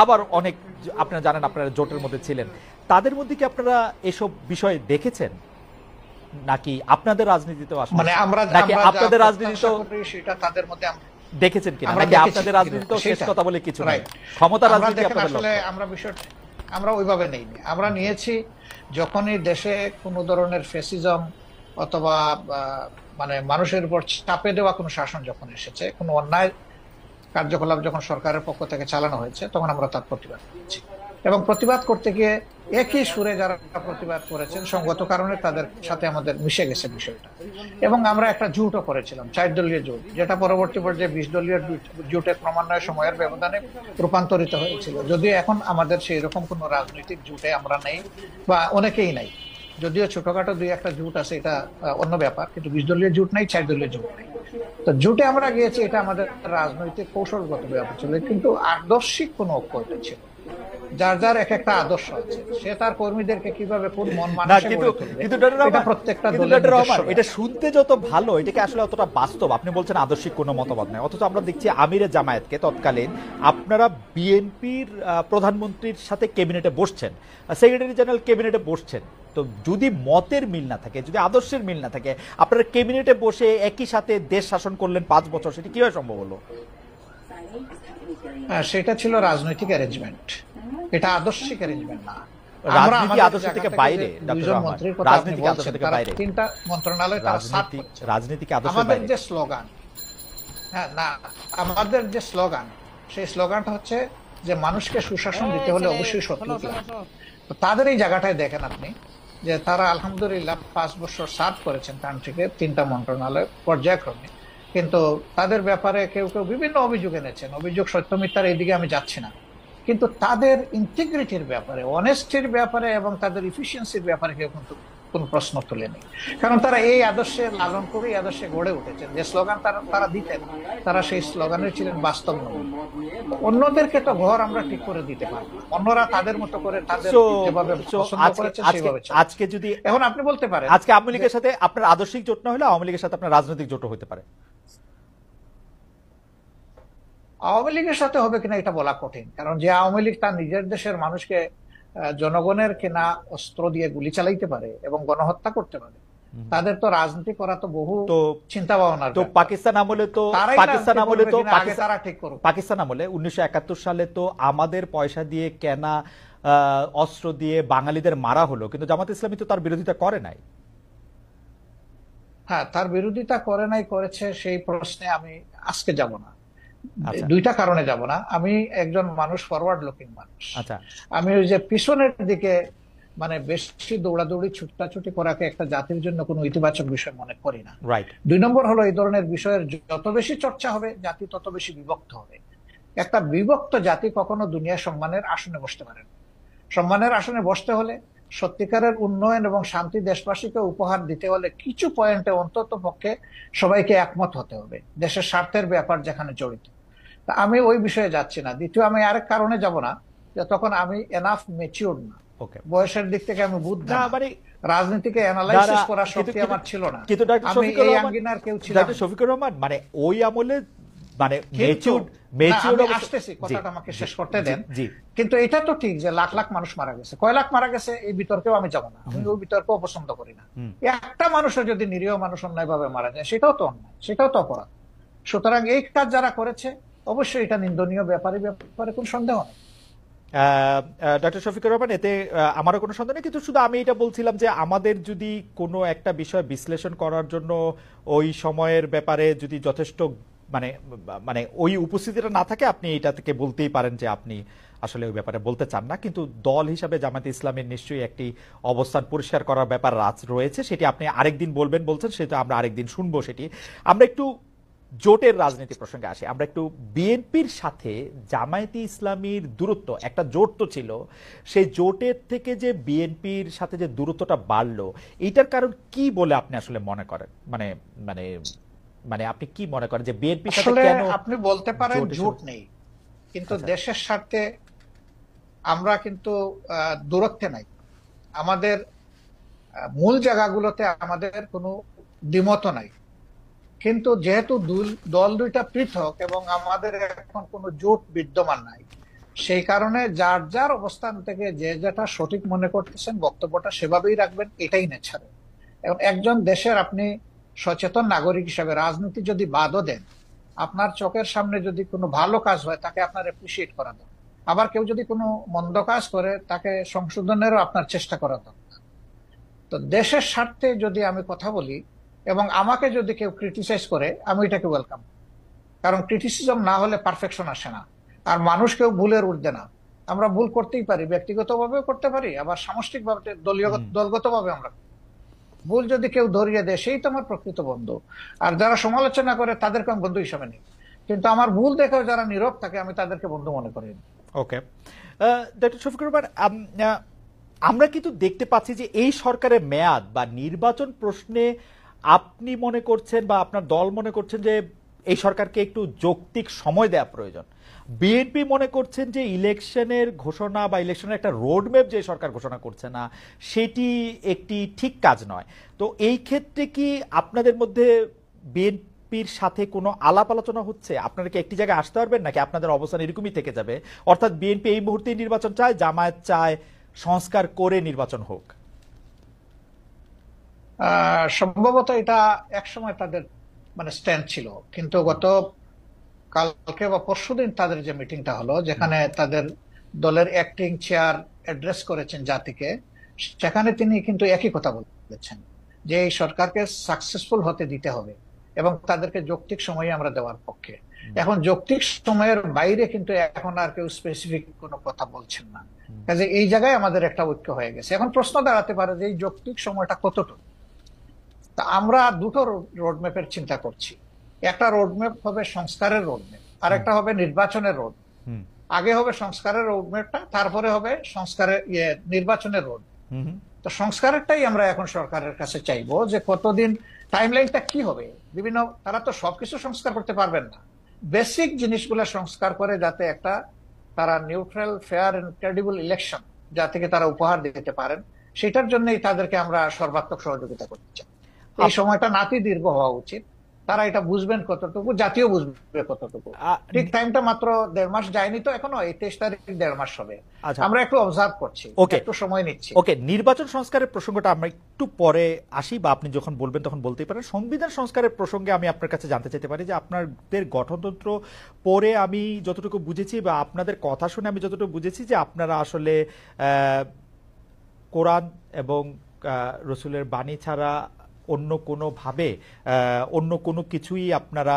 আবার অনেক আপনারা জানেন আপনারা জোটের মধ্যে ছিলেন, তাদের মধ্যে কি আপনারা এসব বিষয় দেখেছেন নাকি আপনাদের রাজনীতিতেও আসলে মানে আমরা নাকি আপনাদের রাজনীতিতেও সেটা তাদের মধ্যে দেখেছেন কিনা, নাকি আপনাদের রাজনীতিতেও শেষ কথা বলে কিছু নাই, ক্ষমতা রাজনীতি আপনাদের আসলে আমরা বিষয়টা আমরা ওইভাবে নেইনি। আমরা নিয়েছি যখনই দেশে কোনো ধরনের ফ্যাসিজম অথবা মানে মানুষের উপর চাপে দেওয়া কোনো শাসন যখন এসেছে, কোনো অন্যায় কার্যকলাপ যখন সরকারের পক্ষ থেকে চালানো হয়েছে, তখন আমরা তার প্রতিবাদ করেছি। এবং প্রতিবাদ করতে গিয়ে একই সুরে যারা প্রতিবাদ করেছেন সঙ্গত কারণে তাদের সাথে আমাদের মিশে গেছে বিষয়টা। এবং আমরা একটা জোটও করেছিলাম, 4 দলীয় জোট, যেটা পরবর্তী পর্যায়ে 20 দলীয় জোটের ক্রমান্বয়ে সময়ের ব্যবধানে রূপান্তরিত হয়েছিল। যদিও এখন আমাদের সেই রকম কোনো রাজনৈতিক জোটে আমরা নেই বা অনেকেই নাই, যদিও ছোটখাটো 2-1টা জোট আছে, এটা অন্য ব্যাপার, কিন্তু 20 দলীয় জোট নাই, 4 দলীয় জোট নেই। তো জোটে আমরা গিয়েছি, এটা আমাদের রাজনৈতিক কৌশলগত ব্যাপার ছিল, কিন্তু আদর্শিক কোনো ঐক্য ছিল। যার যার এক একটা আদর্শ আছে, সে তার কর্মীদেরকে কিভাবে কোন মন মানসিকতা গড়ে তুলবে, এটা প্রত্যেকটা দলের নিজস্ব। এটা শুনতে যত ভালো, এটাকে আসলে অতটা বাস্তব। আপনি বলছেন আদর্শিক কোনো মতবাদ নাই, অথচ আমরা দেখছি আমিরে জামায়াতকে তৎকালীন আপনারা বিএনপির প্রধানমন্ত্রীর সাথে ক্যাবিনেটে বসছেন, সেক্রেটারি জেনারেল ক্যাবিনেটে বসছেন। তো যদি মতের মিল না থাকে, যদি আদর্শের মিল না থাকে, আপনারা ক্যাবিনেটে বসে একই সাথে দেশ শাসন করলেন 5 বছর, সেটা কিভাবে সম্ভব হলো? সেটা ছিল রাজনৈতিক অ্যারেঞ্জমেন্ট, এটা আদর্শিক অ্যারেঞ্জমেন্ট না। রাজনীতি আদর্শ থেকে বাইরে, রাজনীতি আদর্শ থেকে বাইরে, 3টা মন্ত্রণালয় তারা রাজনীতিকে আদর্শ আমাদের যে স্লোগান, হ্যাঁ না, আমাদের যে স্লোগান, সেই স্লোগানটা হচ্ছে যে মানুষকে সুশাসন দিতে হলে অবশ্যই সৎলোক লাগবে। তো তাদের এই জায়গাটায় দেখেন আপনি যে তারা আলহামদুলিল্লাহ 5 বছর সার্ভ করেছেন কান্ট্রিকে, 3টা মন্ত্রণালয় পর্যায়ক্রমে, কিন্তু তাদের ব্যাপারে কেউ কেউ বিভিন্ন অভিযোগ এনেছেন। অভিযোগ সত্য মিথ্যার এইদিকে আমি যাচ্ছি না, কিন্তু তাদের ইন্টিগ্রিটির ব্যাপারে, অনেস্টির ব্যাপারে এবং তাদের ইফিসিয়েন্সির ব্যাপারে কেউ কিন্তু কোন প্রশ্ন তোলেনি। কারণ তারা এই আদর্শে লালন করে এই আদর্শে গড়ে উঠেছেন। যে স্লোগান তারা দিতেন, তারা সেই স্লোগানের ছিলেন বাস্তব নয়। অন্যদেরকে তো ঘর আমরা ঠিক করে দিতে পারবো, অন্যরা তাদের মতো করে তাদের যেভাবে পছন্দ করেছে সেভাবে। আজকে যদি এখন আপনি বলতে পারেন আজকে আওয়ামী লীগের সাথে আপনার আদর্শিক জোট না হলে আওয়ামী লীগের সাথে আপনার রাজনৈতিক জোট হতে পারে, আওয়ামী লীগের সাথে হবে কিনা এটা বলা কঠিন। কারণ যে আওয়ামী লীগ তার নিজের দেশের মানুষকে জনগণের কেনা অস্ত্র দিয়ে গুলি চালাইতে পারে এবং গণহত্যা করতে পারে, তাদের তো রাজনীতি করা তো বহু চিন্তা ভাবনার। তো পাকিস্তান আমলে তো পাকিস্তান আমলে 1971 সালে তো আমাদের পয়সা দিয়ে কেনা অস্ত্র দিয়ে বাঙালিদের মারা হলো, কিন্তু জামাত ইসলামী তো তার বিরোধিতা করে নাই। হ্যাঁ, তার বিরোধিতা করে নাই, করেছে, সেই প্রশ্নে আমি আজকে যাব না। 2টা কারণে যাব না। আমি একজন মানুষ, ফরওয়ার্ড লুকিং মানুষ। আমি ওই যে পিছনের দিকে মানে বেশি দৌড়াদৌড়ি ছুটাছুটি করাকে একটা জাতির জন্য কোনো ইতিবাচক বিষয় মনে করি না। 2 নম্বর হলো, এই ধরনের বিষয়ের যত বেশি চর্চা হবে জাতি তত বেশি বিভক্ত হবে। একটা বিভক্ত জাতি কখনো দুনিয়া সম্মানের আসনে বসতে পারে না। সম্মানের আসনে বসতে হলে, সত্যিকারের উন্নয়ন এবং শান্তি দেশবাসীকে উপহার দিতে হলে কিছু পয়েন্টে অন্তত পক্ষে সবাইকে একমত হতে হবে, দেশের স্বার্থের ব্যাপার যেখানে জড়িত। তা আমি ওই বিষয়ে যাচ্ছি না। দ্বিতীয়, আমি আরেক কারণে যাব না, যে তখন আমি এনাফ ম্যাচিউর না, বয়সের দিক থেকে আমি বুদ্ধি, রাজনীতিকে অ্যানালাইসিস করার শক্তি আমার ছিল না। আমি এই আঙ্গিনার কেউ ছিলাম। শফিকুর রহমান, মানে ওই আমলে মানে আসতেছি, কথাটা আমাকে শেষ করতে দেন। কিন্তু এটা তো ঠিক যে লাখ লাখ মানুষ মারা গেছে, কয় লাখ মারা গেছে এই বিতর্কেও আমি যাব না। আমি ওই বিতর্ক পছন্দ করি না। একটা মানুষের যদি নিরীহ মানুষ অন্যায় ভাবে মারা যায়, সেটাও তো অন্যায়, সেটাও তো অপরাধ। সুতরাং এই কাজ যারা করেছে অবশ্যই এটা নিন্দনীয়, ব্যাপারে কোন সন্দেহ নেই। ডক্টর শফিকুর রহমান, এতে আমারও কোনো সন্দেহ নেই, কিন্তু শুধু আমি এটা বলছিলাম যে আমাদের যদি কোনো একটা বিষয় বিশ্লেষণ করার জন্য ওই সময়ের ব্যাপারে যদি যথেষ্ট মানে মানে ওই উপস্থিতিটা না থাকে, আপনি এটা থেকে বলতেই পারেন যে আপনি আসলে ওই ব্যাপারে বলতে চান না। কিন্তু দল হিসাবে জামায়াতে ইসলামের নিশ্চয়ই একটি অবস্থান পরিষ্কার করার ব্যাপার রয়েছে, সেটি আপনি আরেকদিন বলবেন বলছেন, সেটা আমরা আরেকদিন শুনবো। সেটি আমরা একটু জোটের রাজনীতি প্রসঙ্গে আসি। আমরা একটু বিএনপির সাথে জামায়াতে ইসলামীর দূরত্ব, একটা জোট তো ছিল, সেই জোটের থেকে যে বিএনপির সাথে যে দূরত্বটা বাড়লো, এইটার কারণ কি বলে আপনি আসলে মনে করেন? মানে মানে মানে আপনি কি মনে করেন যে বিএনপির সাথে আসলে কেন আপনি বলতে পারেন জোট জোট নেই, কিন্তু আচ্ছা, দেশের স্বার্থে আমরা কিন্তু দূরত্বে নাই। আমাদের মূল জায়গাগুলোতে আমাদের কোনো দ্বিমত নাই, কিন্তু যেহেতু দল দুইটা পৃথক এবং আমাদের এখন কোনো জোট বিদ্যমান নাই, সেই কারণে যার যার অবস্থান থেকে যে যেটা সঠিক মনে করতেছেন বক্তব্যটা সেভাবেই রাখবেন, এটাই নেচার। এবং একজন দেশের আপনি সচেতন নাগরিক হিসাবে রাজনীতি যদি বাদও দেন, আপনার চোখের সামনে যদি কোনো ভালো কাজ হয় তাকে আপনার অ্যাপ্রিসিয়েট করা দরকার। আবার কেউ যদি কোনো মন্দ কাজ করে তাকে সংশোধনেরও আপনার চেষ্টা করা দরকার। তো দেশের স্বার্থে যদি আমি কথা বলি এবং আমাকে যদি কেউ ক্রিটিসাইজ করে, আমি এটাকে ওয়েলকাম, কারণ ক্রিটিসিজম না হলে পারফেকশন আসে না। আর মানুষ কেউ ভুলের ঊর্ধ্বে না, আমরা ভুল করতেই পারি, ব্যক্তিগতভাবেও করতে পারি, আবার সামষ্টিকভাবে দলগতভাবে আমরা। ভুল যদি কেউ ধরিয়ে দেয় সেই তো আমার প্রকৃত বন্ধু। আর যারা সমালোচনা করে তাদেরকে আমি বন্ধু হিসাবে নিই, কিন্তু আমার ভুল দেখেও যারা নীরব থাকে আমি তাদেরকে বন্ধু মনে করি না। ওকে। ডক্টর শফিকুর রহমান, আমরা কিন্তু দেখতে পাচ্ছি যে এই সরকারের মেয়াদ বা নির্বাচন প্রশ্নে আপনি মনে করছেন বা আপনার দল মনে করছেন যে এই সরকারকে একটু যৌক্তিক সময় দেওয়া প্রয়োজন। বিএনপি মনে করছেন যে ইলেকশনের ঘোষণা বা ইলেকশনের একটা রোডম্যাপ যে সরকার ঘোষণা করছে না, সেটি একটি ঠিক কাজ নয়। তো এই ক্ষেত্রে কি আপনাদের মধ্যে বিএনপির সাথে কোনো আলাপ আলোচনা হচ্ছে? আপনারা কি একটি জায়গায় আসতে পারবেন, নাকি আপনাদের অবস্থান এরকমই থেকে যাবে? অর্থাৎ বিএনপি এই মুহূর্তে নির্বাচন চায়, জামায়াত চায় সংস্কার করে নির্বাচন হোক। সম্ভবত এটা একসময় তাদের মানে স্ট্যান্ড ছিল, কিন্তু গত কালকে বা পরশুদিন তাদের যে মিটিংটা হলো, যেখানে তাদের দলের অ্যাক্টিং চেয়ার অ্যাড্রেস করেছেন জাতিকে, সেখানে তিনি কিন্তু একই কথা বলেছেন যে এই সরকারকে সাকসেসফুল হতে দিতে হবে এবং তাদেরকে যৌক্তিক সময়ে আমরা দেওয়ার পক্ষে। এখন যৌক্তিক সময়ের বাইরে কিন্তু এখন আর কেউ স্পেসিফিক কোনো কথা বলছেন না, কাজে এই জায়গায় আমাদের একটা ঐক্য হয়ে গেছে। এখন প্রশ্ন দাঁড়াতে পারে যে এই যৌক্তিক সময়টা কতটুকু। তা আমরা দুটো রোডম্যাপের চিন্তা করছি। একটা রোডম্যাপ হবে সংস্কারের রোডম্যাপ, আর একটা হবে নির্বাচনের রোড। আগে হবে সংস্কারের রোডম্যাপটা, তারপরে হবে সংস্কারের নির্বাচনের রোড। তো সংস্কারেরটাই আমরা এখন সরকারের কাছে চাইবো যে কতদিন টাইমলাইনটা কি হবে। বিভিন্ন তারা তো সবকিছু সংস্কার করতে পারবেন না, বেসিক জিনিসগুলো সংস্কার করে যাতে একটা তারা neutral, fair and credible election যা থেকে তারা উপহার দিতে পারেন, সেটার জন্যই তাদেরকে আমরা সর্বাত্মক সহযোগিতা করতে চাই। এই সময়টা নাতি দীর্ঘ হওয়া উচিত, তারা এটা বুঝবেন কতটুকু, জাতীয় বুঝবে কতটুকু। ঠিক টাইমটা মাত্র 1.5 মাস যায়নি তো এখনো, এই 23 তারিখ 1.5 মাস হবে। আমরা একটু অবজার্ভ করছি, একটু সময় নিচ্ছি। ওকে, নির্বাচন সংস্কারের প্রসঙ্গটা আমরা একটু পরে আসি, বা আপনি যখন বলবেন তখন বলতেই পারেন। সংবিধান সংস্কারের প্রসঙ্গে আমি আপনার কাছে জানতে চাইতে পারি যে আপনাদের গঠনতন্ত্র পরে আমি যতটুকু বুঝেছি বা আপনাদের কথা শুনে আমি যতটুকু বুঝেছি যে আপনারা আসলে কোরআন এবং রসুলের বাণী ছাড়া অন্য কোনোভাবে অন্য কোনো কিছুই আপনারা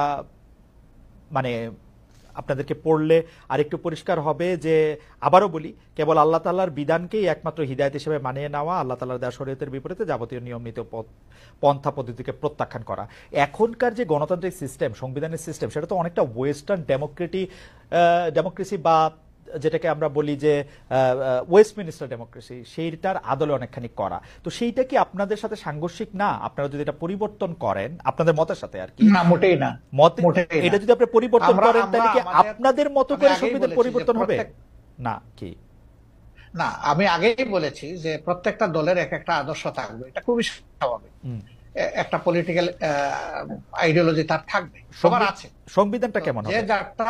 মানে আপনাদেরকে পড়লে আরেকটু পরিষ্কার হবে যে, আবারও বলি, কেবল আল্লাহ তাআলার বিধানকেই একমাত্র হিদায়াত হিসেবে মানিয়ে নেওয়া, আল্লাহ তাআলার দেওয়া শরীয়তের বিপরীতে যাবতীয় নিয়ম নীতি পন্থা পদ্ধতিকে প্রত্যাখ্যান করা। এখনকার যে গণতান্ত্রিক সিস্টেম, সংবিধানের সিস্টেম, সেটা তো অনেকটা ওয়েস্টার্ন ডেমোক্রেসি বা যেটাকে আমরা বলি যে ওয়েস্টমিনিস্টার ডেমোক্রেসি, সেইটার আদলে অনেকখানি করা। তো সেইটা কি আপনাদের সাথে সাংঘর্ষিক না? আপনারা যদি এটা পরিবর্তন করেন আপনাদের মতের সাথে আর কি। না, মোটেই না। এটা যদি আপনি পরিবর্তন করেন তাহলে কি আপনাদের মতো করে সংবিধান পরিবর্তন হবে না কি? না, আমি আগেই বলেছি যে প্রত্যেকটা দলের এক একটা আদর্শ থাকবে, এটা খুবই স্বাভাবিক। একটা পলিটিক্যাল আইডিওলজি তার থাকবে, সবার আছে। সংবিধানটা কেমন হবে? যে যারটা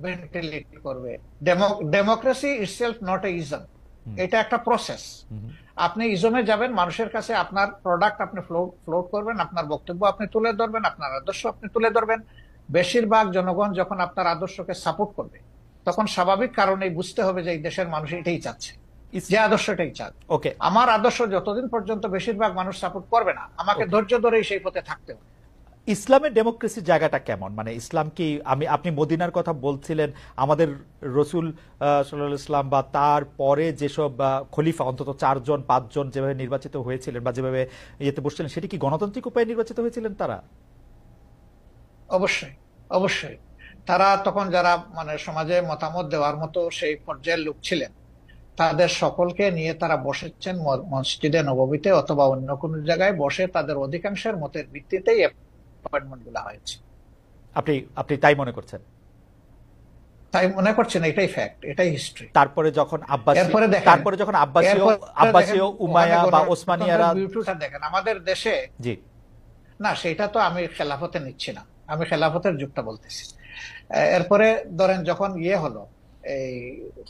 ভেন্টিলেট করবে। Democracy itself not a ism, এটা একটা প্রসেস। আপনি ইজমে যাবেন, মানুষের কাছে আপনার প্রোডাক্ট আপনি ফ্লোট করবেন, আপনার বক্তব্য আপনি তুলে ধরবেন, আপনার আদর্শ আপনি তুলে ধরবেন। বেশিরভাগ জনগণ যখন আপনার আদর্শকে সাপোর্ট করবে তখন স্বাভাবিক কারণেই বুঝতে হবে যে এই দেশের মানুষ এটাই চাচ্ছে, যে আদর্শটাই চাক। ওকে, আমার আদর্শ যতদিন পর্যন্ত বেশিরভাগ মানুষ সাপোর্ট করবে না, আমাকে ধৈর্য ধরেই সেই পথে থাকতে হবে। ইসলামের ডেমোক্রেসির জায়গাটা কেমন? মানে ইসলাম কি, আপনি মদিনার কথা বলছিলেন, আমাদের রসুল সাল্লাল্লাহু আলাইহি ওয়াসাল্লাম বা তার পরে যেসব খলিফা অন্তত 4 জন 5 জন যেভাবে নির্বাচিত হয়েছিলেন বা যেভাবে ইয়েতে বসছিলেন, সেটি কি গণতান্ত্রিক উপায়ে নির্বাচিত হয়েছিলেন তারা? অবশ্যই, অবশ্যই। তারা তখন যারা মানে সমাজে মতামত দেওয়ার মতো সেই পর্যায়ের লোক ছিলেন, তাদের সকলকে নিয়ে তারা বসেছেন মসজিদে নববীতে অথবা অন্য কোনো জায়গায় বসে তাদের অধিকাংশের মতের ভিত্তিতেই অ্যাপয়েন্টমেন্ট গুলা হয়েছে। আপনি আপনি তাই মনে করছেন? তাই মনে করছেন, এটাই ফ্যাক্ট, এটাই হিস্ট্রি। তারপরে যখন এরপরে দেখেন, তারপরে যখন আব্বাসীয় উমাইয়া বা ওসমানিয়ারা, বিউটিটা দেখেন আমাদের দেশে। জি, না, সেটা তো আমি খেলাফতে নিচ্ছি না, আমি খেলাফতের যুগটা বলতেছি। এরপরে ধরেন যখন হলো, এই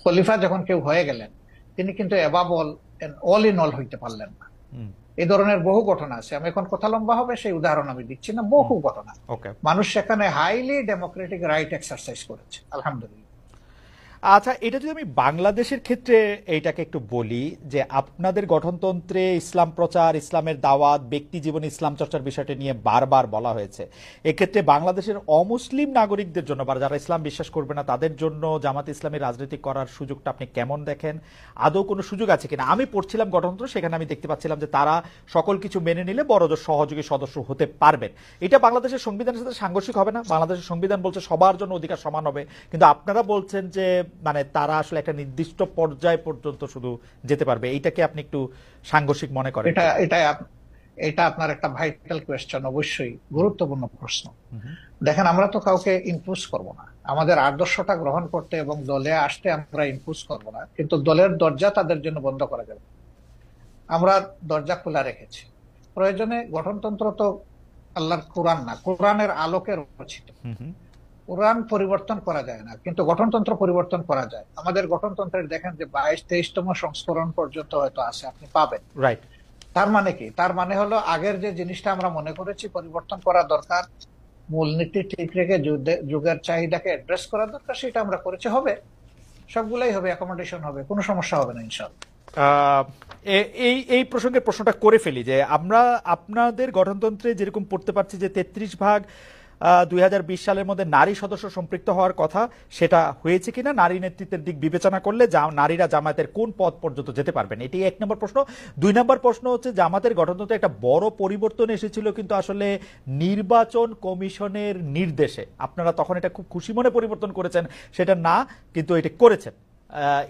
খলিফা যখন কেউ হয়ে গেলেন, তিনি কিন্তু অ্যাবাব অল ইন অল হইতে পারলেন না। এই ধরনের বহু ঘটনা আছে, আমি এখন কথা লম্বা হবে সেই উদাহরণ আমি দিচ্ছি না, বহু ঘটনা। মানুষ সেখানে হাইলি ডেমোক্রেটিক রাইট এক্সারসাইজ করেছে, আলহামদুলিল্লাহ। আচ্ছা, এটা যদি আমি বাংলাদেশের ক্ষেত্রে এইটাকে একটু বলি, যে আপনাদের গঠনতন্ত্রে ইসলাম প্রচার, ইসলামের দাওয়াত, ব্যক্তি জীবনে ইসলাম চর্চার বিষয়টা নিয়ে বারবার বলা হয়েছে। এক্ষেত্রে বাংলাদেশের অমুসলিম নাগরিকদের জন্য বা যারা ইসলাম বিশ্বাস করবে না তাদের জন্য জামাত ইসলামী রাজনীতি করার সুযোগটা আপনি কেমন দেখেন? আদৌ কোনো সুযোগ আছে কিনা? আমি পড়ছিলাম গঠনতন্ত্র, সেখানে আমি দেখতে পাচ্ছিলাম যে তারা সকল কিছু মেনে নিলে বড়জোর সহযোগী সদস্য হতে পারবেন। এটা বাংলাদেশের সংবিধানের সাথে সাংঘর্ষিক হবে না? বাংলাদেশের সংবিধান বলছে সবার জন্য অধিকার সমান হবে, কিন্তু আপনারা বলছেন যে মানে তারা আসলে একটা নির্দিষ্ট পর্যায় পর্যন্ত শুধু যেতে পারবে। এইটাকে আপনি একটু সাংঘর্ষিক মনে করেন? এটা আপনার একটা ভাইটাল কোয়েশ্চেন, অবশ্যই গুরুত্বপূর্ণ প্রশ্ন। দেখেন, আমরা তো কাউকে ইম্পোজ করব না, আমাদের আদর্শটা গ্রহণ করতে এবং দলে আসতে আমরা ইম্পোজ করব না, কিন্তু দলের দরজা তাদের জন্য বন্ধ করা যাবে, আমরা দরজা খোলা রেখেছি। প্রয়োজনে গঠনতন্ত্র তো আল্লাহর কোরআন না, কোরআনের আলোকে রচিত। কোরআন পরিবর্তন করা যায় না, কিন্তু গঠনতন্ত্র পরিবর্তন করা যায়। আমাদের গঠনতন্ত্রের দেখেন যে 22-23তম সংস্করণ পর্যন্ত হয়তো আছে, আপনি পাবেন। রাইট। তার মানে কি? তার মানে হলো আগের যে জিনিসটা আমরা মনে করেছি পরিবর্তন করা দরকার, মূলনীতি ঠিক রেখে যুগের চাহিদাকে অ্যাড্রেস করা দরকার, সেটা আমরা করেছি। হবে, সবগুলাই হবে, অ্যাকোমোডেশন হবে, কোনো সমস্যা হবে না ইনশাআল্লাহ। এই প্রসঙ্গে প্রশ্নটা করে ফেলি যে আমরা আপনাদের গঠনতন্ত্রে যেরকম পড়তে পারছি যে 33 ভাগ 2020 সালের মধ্যে নারী সদস্য সম্পৃক্ত হওয়ার কথা, সেটা হয়েছে কিনা? নারী নেতৃত্বের দিক বিবেচনা করলে নারীরা জামায়াতের কোন পদ পর্যন্ত যেতে পারবেন? এটি 1 নম্বর প্রশ্ন। 2 নম্বর প্রশ্ন হচ্ছে, জামাতের গঠনতন্ত্রে একটা বড় পরিবর্তন এসেছিল কিন্তু আসলে নির্বাচন কমিশনের নির্দেশে। আপনারা তখন এটা খুব খুশি মনে পরিবর্তন করেছেন, সেটা না, কিন্তু এটা করেছেন।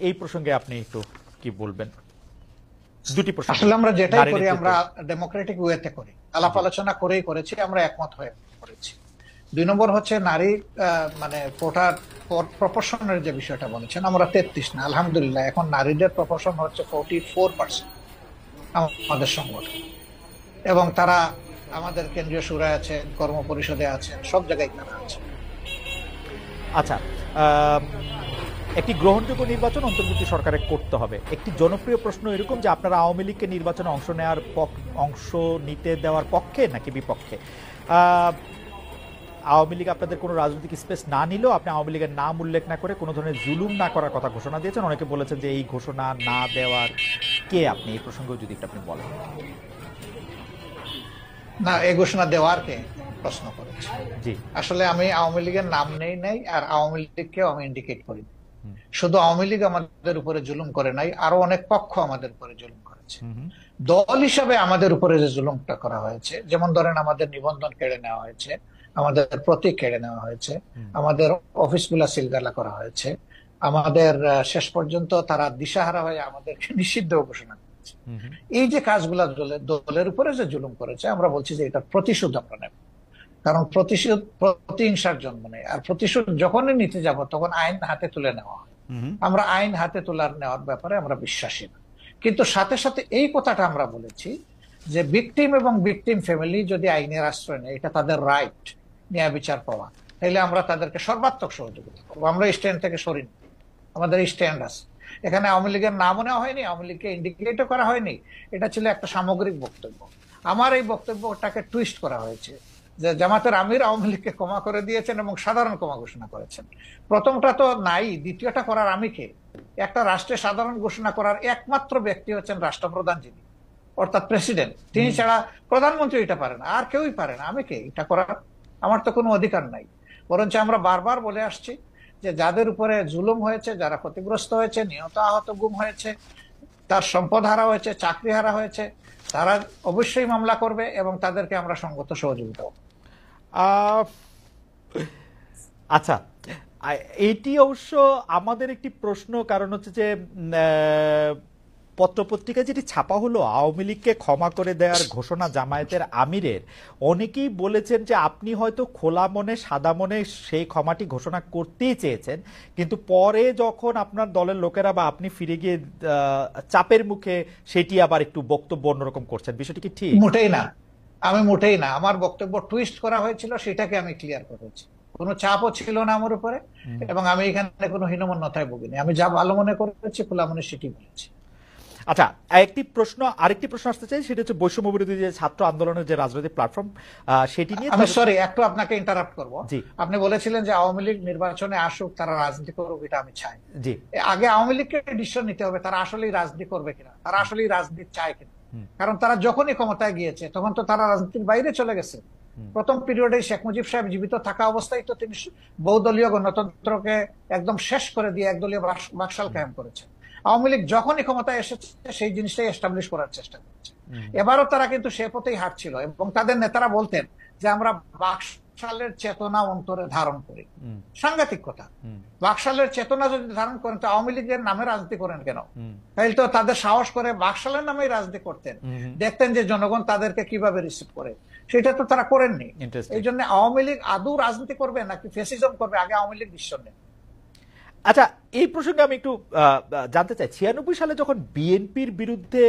এই প্রসঙ্গে আপনি একটু কি বলবেন? দুটি প্রশ্ন। আসলে আমরা যেটাই করি আমরা ডেমোক্রেটিক ওয়েতে করি, আলাপ আলোচনা করেই করেছি, আমরা একমত হয়ে করেছি। 2 নম্বর হচ্ছে নারী মানে কোটার প্রপোর্শনের যে বিষয়টা বলেছেন, আমরা 33 না, আলহামদুলিল্লাহ এখন নারীদের প্রপোর্শন হচ্ছে 44% আমাদের সংগঠন, এবং তারা আমাদের কেন্দ্রীয় সুরায় আছেন, কর্ম পরিষদে আছেন, সব জায়গায় তারা আছে। আচ্ছা, একটি গ্রহণযোগ্য নির্বাচন অন্তর্বর্তী সরকারে করতে হবে। একটি জনপ্রিয় প্রশ্ন এরকম যে আপনারা আওয়ামী লীগকে নির্বাচনে অংশ নিতে দেওয়ার পক্ষে নাকি বিপক্ষে? আওয়ামী লীগ আপনাদের কোনো রাজনৈতিক স্পেস না নিলেও আপনি আওয়ামী লীগের নাম উল্লেখ না করে কোনো ধরনের জুলুম না করার কথা ঘোষণা দিয়েছেন। অনেকে বলেছেন যে এই ঘোষণা না দেওয়ার কে আপনি? এই প্রসঙ্গেও যদি আপনি বলেন। না, এই ঘোষণা দেওয়ার কে প্রশ্ন করেছে? জি, আসলে আমি আওয়ামী লীগের নাম নেই আর আওয়ামী লীগকেও আমি ইন্ডিকেট করি। শুধু আওয়ামী লীগ আমাদের উপরে জুলুম করে নাই, আরো অনেক পক্ষ আমাদের উপরে জুলুম করেছে। দল হিসাবে আমাদের উপরে যে জুলুমটা করা হয়েছে, যেমন ধরেন আমাদের নিবন্ধন কেড়ে নেওয়া হয়েছে, আমাদের প্রতীক কেড়ে নেওয়া হয়েছে, আমাদের অফিসগুলা সিলগালা করা হয়েছে, আমাদের শেষ পর্যন্ত তারা দিশাহারা হয়ে আমাদেরকে নিষিদ্ধ ঘোষণা করেছে। এই যে কাজগুলা দলের উপরে যে জুলুম করেছে, আমরা বলছি যে এটা প্রতিশোধ আমরা নেব। কারণ প্রতিহিংসার জন্ম নেই, আর প্রতিশোধ যখনই নিতে যাব তখন আইন হাতে তুলে নেওয়া হয়। আমরা আইন হাতে নেওয়ার ব্যাপারে আমরা বিশ্বাসী না। কিন্তু সাথে সাথে এই কথাটা আমরা বলেছি যে ভিকটিম এবং ভিকটিম ফ্যামিলি যদি আইনের আশ্রয় নেয়, এটা তাদের রাইট, ন্যায় বিচার পাওয়া, তাহলে আমরা তাদেরকে সর্বাত্মক সহযোগিতা করবো। আমরা স্ট্যান্ড থেকে সরিনি, আমাদের স্ট্যান্ড আছে। এখানে আওয়ামী লীগের নামও নেওয়া হয়নি, আওয়ামী লীগকে ইন্ডিকেটও করা হয়নি, এটা ছিল একটা সামগ্রিক বক্তব্য। আমার এই বক্তব্যটাকে টুইস্ট করা হয়েছে, যে জামাতের আমির আওয়ামী লীগকে ক্ষমা করে দিয়েছেন এবং সাধারণ ক্ষমা ঘোষণা করেছেন। প্রথমটা তো নাই, দ্বিতীয়টা করার আমি কে? একটা রাষ্ট্রে সাধারণ ঘোষণা করার একমাত্র ব্যক্তি হচ্ছেন রাষ্ট্রপ্রধান, যিনি অর্থাৎ প্রেসিডেন্ট। তিনি ছাড়া প্রধানমন্ত্রী এটা পারে না, আর কেউই পারে না। আমি কে এটা করার? আমার তো কোনো অধিকার নাই। বরঞ্চ আমরা বারবার বলে আসছি যে যাদের উপরে জুলুম হয়েছে, যারা ক্ষতিগ্রস্ত হয়েছে, নিহত আহত গুম হয়েছে, তার সম্পদ হারা হয়েছে, চাকরি হারা হয়েছে, তারা অবশ্যই মামলা করবে এবং তাদেরকে আমরা সঙ্গত সহযোগিতা করব। আহ, আচ্ছা, এইটি অবশ্য আমাদের একটি প্রশ্ন, কারণ হচ্ছে যে পত্রপত্রিকায় যেটি ছাপা হলো আওয়ামী লীগকে ক্ষমা করে দেওয়ার ঘোষণা জামায়াতের আমিরের, অনেকেই বলেছেন যে আপনি হয়তো খোলা মনে সাদা মনে সেই ক্ষমাটি ঘোষণা করতেই চেয়েছেন, কিন্তু পরে যখন আপনার দলের লোকেরা বা আপনি ফিরে গিয়ে চাপের মুখে সেটি আবার একটু বক্তব্য অন্যরকম করছেন। বিষয়টি কি ঠিক? মোটেই না, আমি মোটেই না। আমার বক্তব্য টুইস্ট করা হয়েছিল, সেটাকে আমি ক্লিয়ার করেছি। কোনো চাপও ছিল না আমার উপরে, এবং আমি এখানে কোনো হীনমন্যতায় ভুগিনি। আমি যা ভালো মনে করেছি, খোলা মনে সেটি বলেছি। আচ্ছা, আরেকটি প্রশ্ন আসতে চাই, সেটা হচ্ছে বৈষম্য বিরোধী যে ছাত্র আন্দোলনের যে রাজনৈতিক প্ল্যাটফর্ম, সেটি নিয়ে। আমি সরি, একটু আপনাকে ইন্টারাপ্ট করব। আপনি বলেছিলেন যে আওয়ামী লীগ নির্বাচনে আসুক, তারা রাজনীতি করুক, এটা আমি চাই। জি, আগে আওয়ামী লীগকে ডিসিশন নিতে হবে তারা আসলেই রাজনীতি করবে কিনা, তারা আসলেই রাজনীতি চায় কিনা। কারণ তারা যখনই ক্ষমতায় গিয়েছে তখন তো তারা রাজনীতির বাইরে চলে গেছে। প্রথম পিরিয়ডে শেখ মুজিব সাহেব জীবিত থাকা অবস্থায় তো তিনি বহুদলীয় গণতন্ত্রকে একদম শেষ করে দিয়ে একদলীয় বাকশাল কায়েম করেছেন। আওয়ামী লীগ যখনই ক্ষমতায় এসেছে সেই জিনিসটাই এস্টাবলিশ করার চেষ্টা করছে। এবারও তারা কিন্তু সে পথেই হাঁটছিল, এবং তাদের নেতারা বলতেন যে আমরা বাকশালের চেতনা অন্তরে ধারণ করি। সাংঘাতিক কথা। বাকশালের চেতনা যদি ধারণ করেন তো আওয়ামী লীগের নামে রাজনীতি করেন কেন? তাইলে তো তাদের সাহস করে বাকশালের নামেই রাজনীতি করতেন, দেখতেন যে জনগণ তাদেরকে কিভাবে রিসিভ করে। সেটা তো তারা করেননি। এই জন্য আওয়ামী লীগ আদৌ রাজনীতি করবে নাকি ফ্যাসিজম করবে, আগে আওয়ামী লীগ ডিসিশন নেন। আচ্ছা, এই প্রসঙ্গে আমি একটু জানতে চাই, 96 সালে যখন বিএনপির বিরুদ্ধে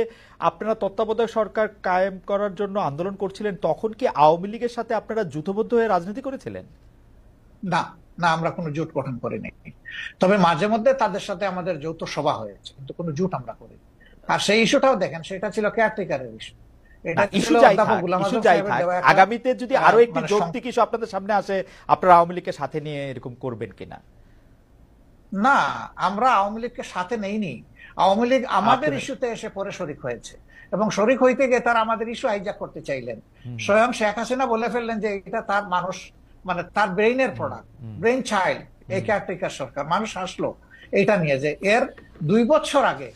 আপনারা তত্ত্বাবধায়ক সরকার কায়েম করার জন্য আন্দোলন করছিলেন, তখন কি আওয়ামী লীগের সাথে আপনারা জোটবদ্ধ হয়ে রাজনীতি করেছিলেন? না না, আমরা কোনো জোট গঠন করিনি। তবে মাঝে মধ্যে তাদের সাথে আমাদের যৌথ সভা হয়েছে, কিন্তু কোনো জোট আমরা করিনি। আর সেই ইস্যুটাও দেখেন, সেটা ছিল কেয়ারটেকারের ইস্যু। আগামীতে যদি আরো একটি যৌক্তিক ইস্যু আপনাদের সামনে আসে, আপনারা আওয়ামী লীগকে সাথে নিয়ে এরকম করবেন কিনা? না, আমরা আওয়ামী লীগকে সাথে নেইনি। আওয়ামী লীগ আমাদের ইস্যুতে এসে পরে শরিক হয়েছে, এবং শরিক হইতে গিয়ে তারা আমাদের ইস্যু হাইজ্যাক করতে চাইলেন। স্বয়ং শেখ হাসিনা বলে ফেললেন যে এটা তার মানুষ, মানে তার ব্রেইনের প্রোডাক্ট, ব্রেইন চাইল্ড এই কেয়ারটেকার সরকার। মানুষ হাসলো এটা নিয়ে, যে এর 2 বছর আগে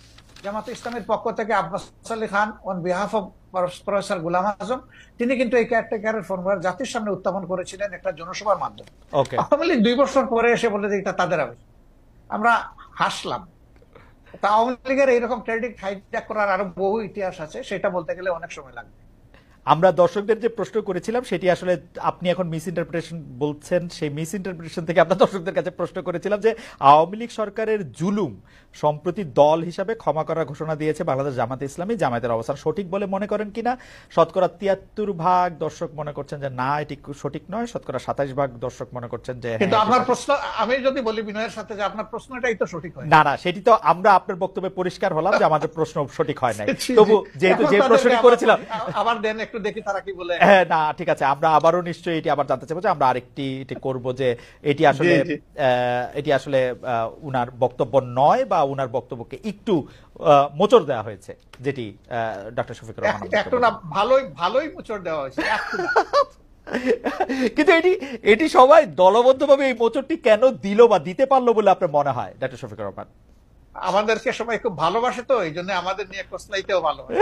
জামাত ইসলামের পক্ষ থেকে Abbas Ali Khan on behalf of professor Golam Azam, তিনি কিন্তু এই কেয়ারটেকারের ফর্মুলা জাতির সামনে উত্থাপন করেছিলেন একটা জনসভার মাধ্যমে। আওয়ামী লীগ 2 বছর পরে এসে বলে যে এটা তাদের আবেদন। আমরা হাসলাম। তা আওয়ামী লীগের এইরকম ক্রেডিট হাইজ্যাক করার আরো বহু ইতিহাস আছে, সেটা বলতে গেলে অনেক সময় লাগবে। আমরা দর্শকদের যে প্রশ্ন করেছিলাম সেটি আসলে আপনি এখন মিস ইন্টারপ্রিটেশন বলছেন, সেই মিস ইন্টারপ্রিটেশন থেকে আমরা দর্শকদের কাছে প্রশ্ন করেছিলাম যে আওয়ামী লীগ সরকারের জুলুম সম্প্রতি দল হিসাবে ক্ষমা করার ঘোষণা দিয়েছে বাংলাদেশ জামাতে ইসলামী, জামায়াতের অবস্থান সঠিক বলে মনে করেন কিনা? শতকরা 73% দর্শক মনে করছেন যে না, এটি সঠিক নয়। শতকরা 27% দর্শক মনে করছেন যে। কিন্তু আপনার প্রশ্ন, আমি যদি বলি বিনয়ের সাথে, যে আপনার প্রশ্নটাই তো সঠিক হয় না। সেটি তো আমরা আপনার বক্তব্যে পরিষ্কার হলাম যে আমাদের প্রশ্ন সঠিক হয় নাই। তবু যেহেতু যে প্রশ্নটি করেছিলাম, আবার দেন একটু দেখি তারা কি বলে। হ্যাঁ, না ঠিক আছে, আমরা আবারও নিশ্চয়ই এটি আবার জানতে চাইবো যে আমরা আরেকটি করব যে এটি আসলে উনার বক্তব্য নয়, বা উনার বক্তব্যকে একটু মোচড় দেওয়া হয়েছে, যেটি ডক্টর শফিকুর রহমান। একটু না, ভালোই মোচড় দেওয়া হয়েছে। কিন্তু এটি সবাই দলবদ্ধভাবে এই মোচড়টি কেন দিল বা দিতে পারলো বলে আপনার মনে হয় ডক্টর শফিকুর রহমান? আমাদেরকে সবাই খুব ভালোবাসে, তো এই জন্য আমাদের নিয়ে কোসলাইতেও ভালো হয়।